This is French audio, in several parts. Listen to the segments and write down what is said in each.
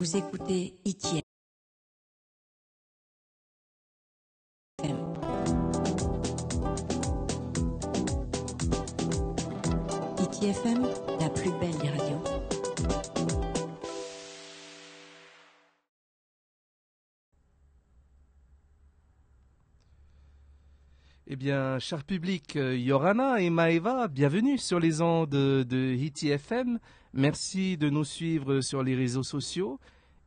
Vous écoutez ITFM. ITFM, la plus belle des radios. Eh bien, cher public, Yorana et Maeva, bienvenue sur les ondes de ITFM. Merci de nous suivre sur les réseaux sociaux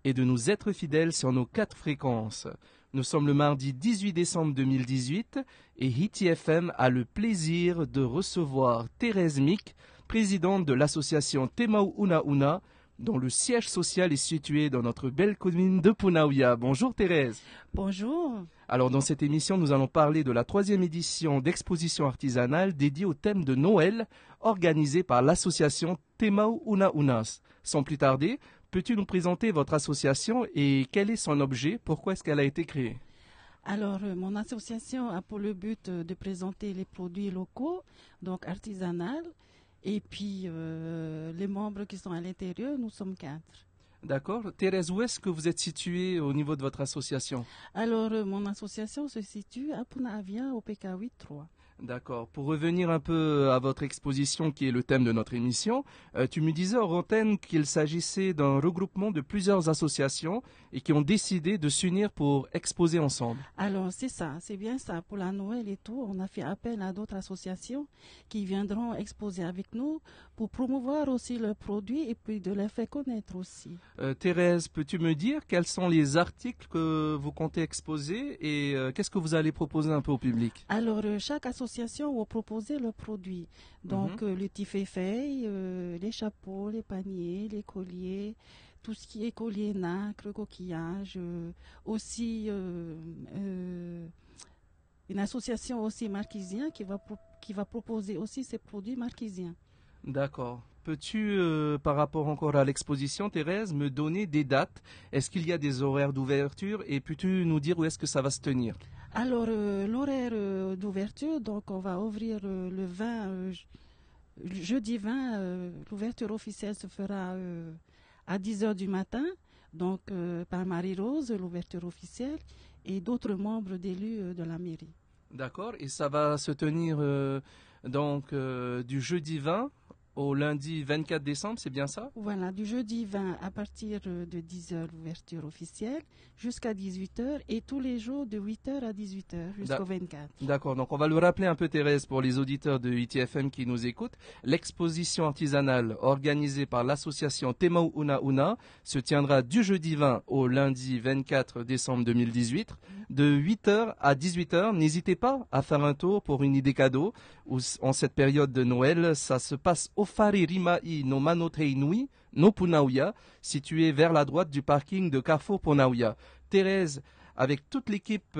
et de nous être fidèles sur nos 4 fréquences. Nous sommes le mardi 18 décembre 2018 et ITFM a le plaisir de recevoir Thérèse Mick, présidente de l'association Temau Una Una, dont le siège social est situé dans notre belle commune de Punaouia. Bonjour Thérèse. Bonjour. Alors dans cette émission, nous allons parler de la 3e édition d'exposition artisanale dédiée au thème de Noël, organisée par l'association Temau Una Unas. Sans plus tarder, peux-tu nous présenter votre association et quel est son objet? Pourquoi est-ce qu'elle a été créée? Alors, mon association a pour le but de présenter les produits locaux, donc artisanaux, et puis les membres qui sont à l'intérieur, nous sommes 4. D'accord. Thérèse, où est-ce que vous êtes située au niveau de votre association? Alors, mon association se situe à Punaouia, au PK8 3. D'accord. Pour revenir un peu à votre exposition qui est le thème de notre émission, tu me disais hors antenne qu'il s'agissait d'un regroupement de plusieurs associations et qui ont décidé de s'unir pour exposer ensemble. Alors c'est ça, c'est bien ça. Pour la Noël et tout, on a fait appel à d'autres associations qui viendront exposer avec nous pour promouvoir aussi leurs produits et puis de les faire connaître aussi. Thérèse, peux-tu me dire quels sont les articles que vous comptez exposer et qu'est-ce que vous allez proposer un peu au public? Alors, chaque association va proposer leurs produits. Donc, le tifé-feuille, les chapeaux, les paniers, les colliers, tout ce qui est collier nacre, coquillage. Aussi, une association aussi marquisienne qui va proposer aussi ses produits marquisiens. D'accord. Peux-tu, par rapport encore à l'exposition, Thérèse, me donner des dates? Est-ce qu'il y a des horaires d'ouverture et peux-tu nous dire où est-ce que ça va se tenir? Alors, l'horaire d'ouverture, donc on va ouvrir le 20, jeudi 20, l'ouverture officielle se fera à 10h du matin, donc par Marie-Rose, l'ouverture officielle, et d'autres membres d'élus de la mairie. D'accord, et ça va se tenir du jeudi 20 au lundi 24 décembre, c'est bien ça? Voilà, du jeudi 20 à partir de 10h l'ouverture officielle jusqu'à 18h et tous les jours de 8h à 18h jusqu'au 24. D'accord, donc on va le rappeler un peu Thérèse pour les auditeurs de ITFM qui nous écoutent. L'exposition artisanale organisée par l'association Temau Una Una se tiendra du jeudi 20 au lundi 24 décembre 2018 de 8h à 18h. N'hésitez pas à faire un tour pour une idée cadeau où, en cette période de Noël, ça se passe au Fari Rimai no Manotei Nui, no Punaouia, situé vers la droite du parking de Carrefour Punaouia. Thérèse, avec toute l'équipe,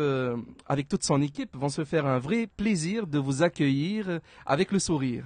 avec toute son équipe, vont se faire un vrai plaisir de vous accueillir avec le sourire.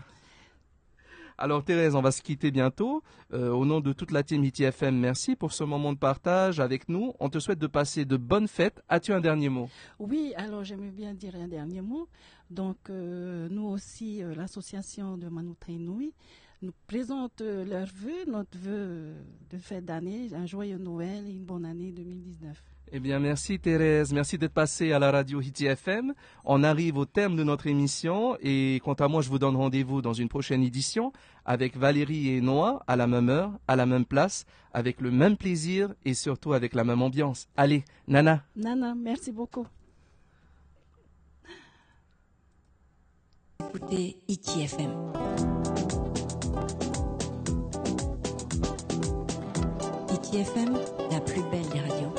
Alors Thérèse, on va se quitter bientôt. Au nom de toute la team ITFM, merci pour ce moment de partage avec nous. On te souhaite de passer de bonnes fêtes. As-tu un dernier mot? Oui, alors j'aimerais bien dire un dernier mot. Donc nous aussi, l'association de Manotei Nui, nous présente leurs vœux, notre vœu de fête d'année, un joyeux Noël et une bonne année 2019. Eh bien, merci Thérèse, merci d'être passée à la radio ITFM. On arrive au terme de notre émission et quant à moi, je vous donne rendez-vous dans une prochaine édition avec Valérie et Noah à la même heure, à la même place, avec le même plaisir et surtout avec la même ambiance. Allez, Nana. Nana, merci beaucoup. Écoutez ITFM. ITFM, la plus belle des radios.